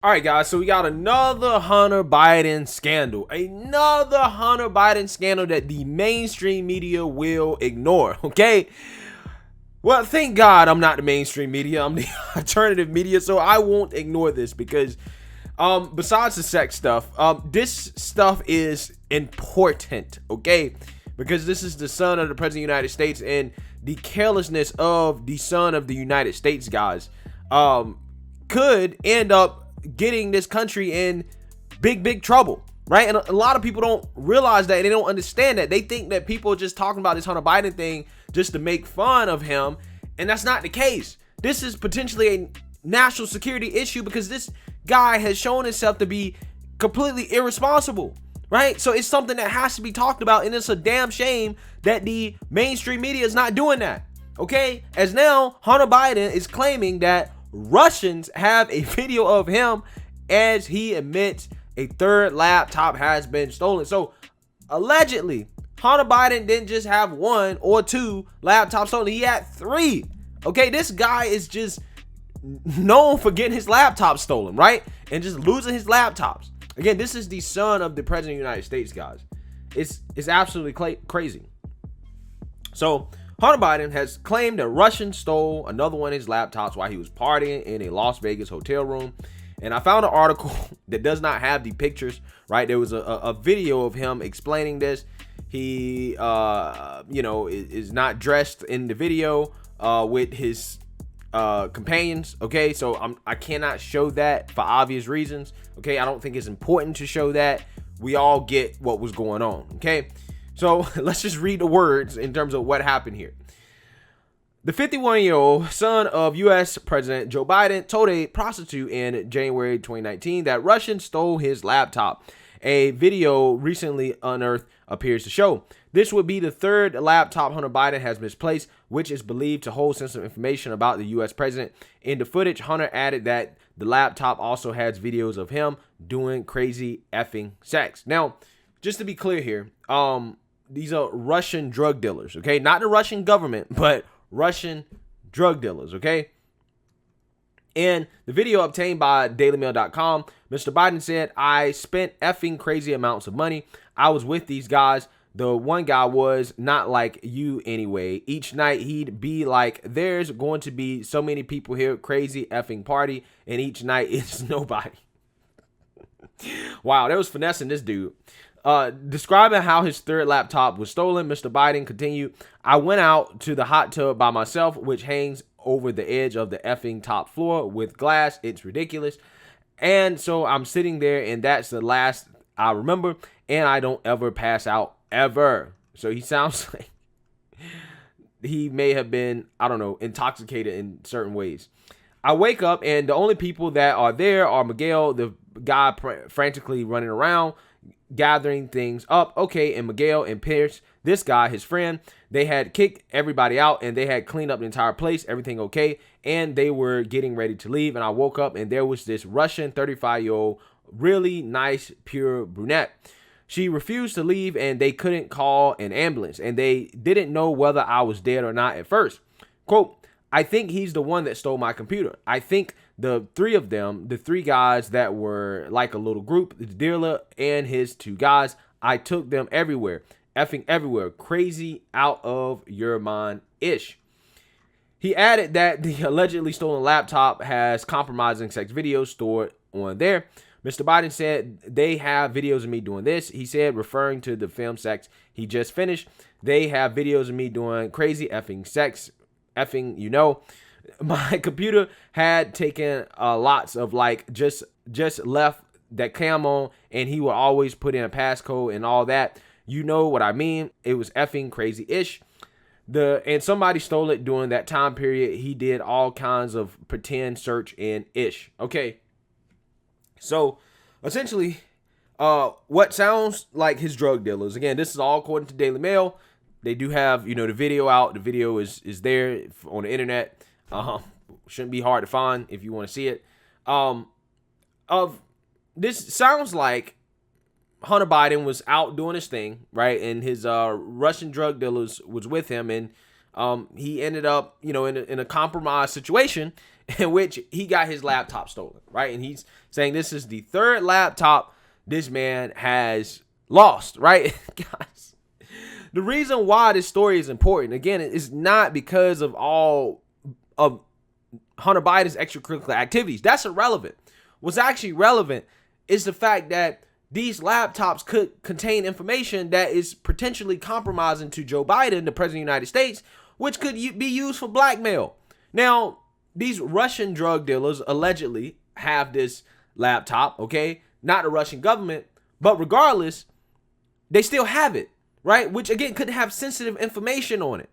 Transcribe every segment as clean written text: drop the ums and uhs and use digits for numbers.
All right, guys, so we got another Hunter Biden scandal. Another Hunter Biden scandal that the mainstream media will ignore, okay? Well, thank God I'm not the mainstream media. I'm the alternative media, so I won't ignore this because besides the sex stuff, this stuff is important, okay? Because this is the son of the President of the United States, and the carelessness of the son of the United States, guys, could end up getting this country in big trouble, right? And a lot of people don't realize that. They don't understand that. They think that people are just talking about this Hunter Biden thing just to make fun of him, and that's not the case. This is potentially a national security issue because this guy has shown himself to be completely irresponsible, right? So it's something that has to be talked about, and it's a damn shame that the mainstream media is not doing that, okay? As now Hunter Biden is claiming that Russians have a video of him as he admits a third laptop has been stolen. So allegedly, Hunter Biden didn't just have one or two laptops stolen. He had three. Okay, this guy is just known for getting his laptop stolen, right? And just losing his laptops. Again, this is the son of the President of the United States, guys. It's absolutely crazy. So Hunter Biden has claimed that Russians stole another one of his laptops while he was partying in a Las Vegas hotel room. And I found an article that does not have the pictures, right? There was a video of him explaining this. He, is not dressed in the video with his companions. Okay, so I cannot show that for obvious reasons. Okay, I don't think it's important to show that. We all get what was going on. Okay. So let's just read the words in terms of what happened here. The 51-year-old son of U.S. President Joe Biden told a prostitute in January 2019 that Russians stole his laptop. A video recently unearthed appears to show. This would be the third laptop Hunter Biden has misplaced, which is believed to hold sensitive information about the U.S. president. In the footage, Hunter added that the laptop also has videos of him doing crazy effing sex. Now, just to be clear here, these are Russian drug dealers, okay? Not the Russian government, but Russian drug dealers, okay? In the video obtained by dailymail.com, Mr. Biden said, "I spent effing crazy amounts of money. I was with these guys. The one guy was not like you anyway. Each night he'd be like, there's going to be so many people here, crazy effing party, and each night it's nobody." Wow, that was finessing this dude. Describing how his third laptop was stolen, Mr. Biden continued, "I went out to the hot tub by myself, which hangs over the edge of the effing top floor with glass. It's ridiculous. And so I'm sitting there, and that's the last I remember, and I don't ever pass out, ever." So he sounds like he may have been, I don't know, intoxicated in certain ways. "I wake up, and the only people that are there are Miguel, the guy frantically running around, gathering things up. Okay, and Miguel and Pierce, this guy, his friend, they had kicked everybody out and they had cleaned up the entire place. Everything okay. And they were getting ready to leave. And I woke up and there was this Russian 35-year-old, really nice, pure brunette. She refused to leave and they couldn't call an ambulance. And they didn't know whether I was dead or not at first. Quote, "I think he's the one that stole my computer. I think the three of them, the three guys that were like a little group, the dealer and his two guys, I took them everywhere, effing everywhere, crazy out of your mind-ish." He added that the allegedly stolen laptop has compromising sex videos stored on there. Mr. Biden said, "They have videos of me doing this." He said, referring to the film sex he just finished, "They have videos of me doing crazy effing sex, effing, you know. My computer had taken lots of like just left that cam on, and he would always put in a passcode and all that. You know what I mean? It was effing crazy-ish. And somebody stole it during that time period. He did all kinds of pretend search and ish." Okay. So essentially, what sounds like his drug dealers. Again, this is all according to Daily Mail. They do have, the video out. The video is there on the internet. Shouldn't be hard to find if you want to see it. This sounds like Hunter Biden was out doing his thing, right? And his Russian drug dealers was with him, and he ended up, in a compromised situation. in which he got his laptop stolen, right? And he's saying this is the third laptop this man has lost, right? Guys, the reason why this story is important, again, is not because of all of Hunter Biden's extracurricular activities. That's irrelevant. What's actually relevant is the fact that these laptops could contain information that is potentially compromising to Joe Biden, the president of the United States, which could be used for blackmail. Now, these Russian drug dealers allegedly have this laptop, okay? Not the Russian government, but regardless, they still have it, right? Which, again, could have sensitive information on it.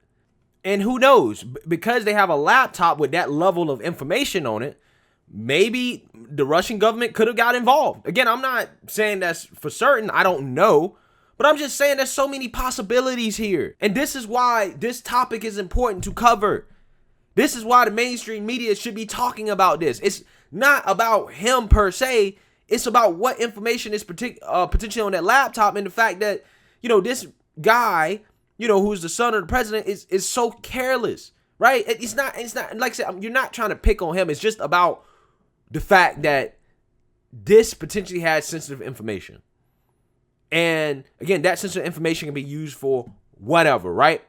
And who knows, because they have a laptop with that level of information on it, maybe the Russian government could have got involved. Again, I'm not saying that's for certain. I don't know. But I'm just saying there's so many possibilities here. And this is why this topic is important to cover. This is why the mainstream media should be talking about this. It's not about him per se. It's about what information is potentially on that laptop, and the fact that, this guy, who's the son of the president is so careless, right? It's not like I said, you're not trying to pick on him. It's just about the fact that this potentially has sensitive information. And again, that sensitive information can be used for whatever, right?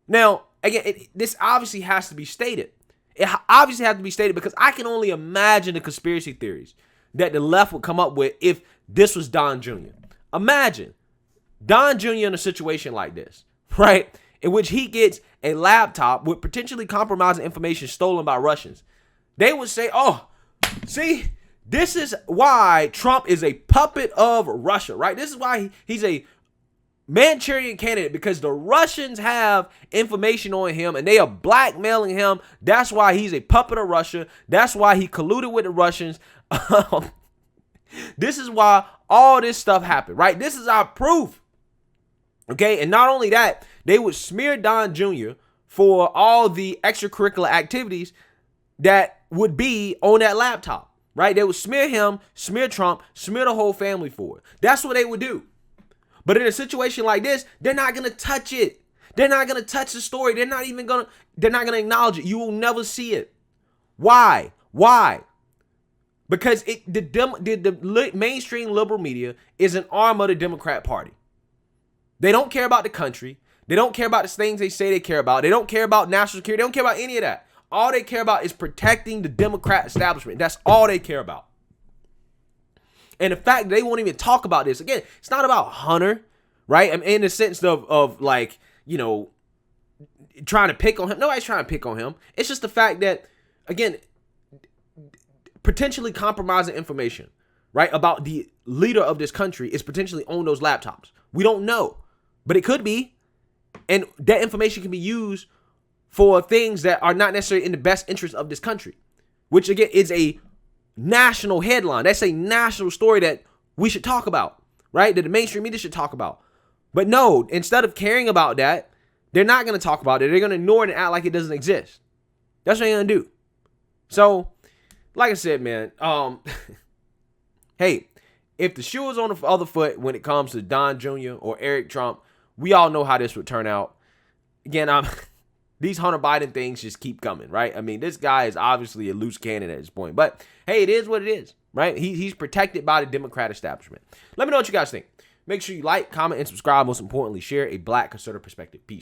Now, again, this obviously has to be stated. It obviously has to be stated because I can only imagine the conspiracy theories that the left would come up with if this was Don Jr. Imagine Don Jr. in a situation like this, right? In which he gets a laptop with potentially compromising information stolen by Russians. They would say, oh, see, this is why Trump is a puppet of Russia, right? This is why he's a Manchurian candidate, because the Russians have information on him and they are blackmailing him. That's why he's a puppet of Russia. That's why he colluded with the Russians. This is why all this stuff happened, right? This is our proof. Okay, and not only that, they would smear Don Jr. for all the extracurricular activities that would be on that laptop, right? They would smear him, smear Trump, smear the whole family for it. That's what they would do. But in a situation like this, they're not going to touch it. They're not going to touch the story. They're not going to acknowledge it. You will never see it. Why? Because the mainstream liberal media is an arm of the Democrat Party. They don't care about the country. They don't care about the things they say they care about. They don't care about national security. They don't care about any of that. All they care about is protecting the Democrat establishment. That's all they care about. And the fact that they won't even talk about this, again, it's not about Hunter, right? I mean, in the sense of like, trying to pick on him. Nobody's trying to pick on him. It's just the fact that, again, potentially compromising information, right, about the leader of this country is potentially on those laptops. We don't know, but it could be. And that information can be used for things that are not necessarily in the best interest of this country, which, again, is a national headline. That's a national story that we should talk about, right? That the mainstream media should talk about. But no, instead of caring about that, they're not going to talk about it. They're going to ignore it and act like it doesn't exist. That's what they're going to do. So, like I said, man, hey, if the shoe is on the other foot when it comes to Don Jr. or Eric Trump, we all know how this would turn out. Again, these Hunter Biden things just keep coming, right? I mean, this guy is obviously a loose cannon at this point. But, hey, it is what it is, right? He's protected by the Democrat establishment. Let me know what you guys think. Make sure you like, comment, and subscribe. Most importantly, share a Black conservative perspective. Peace.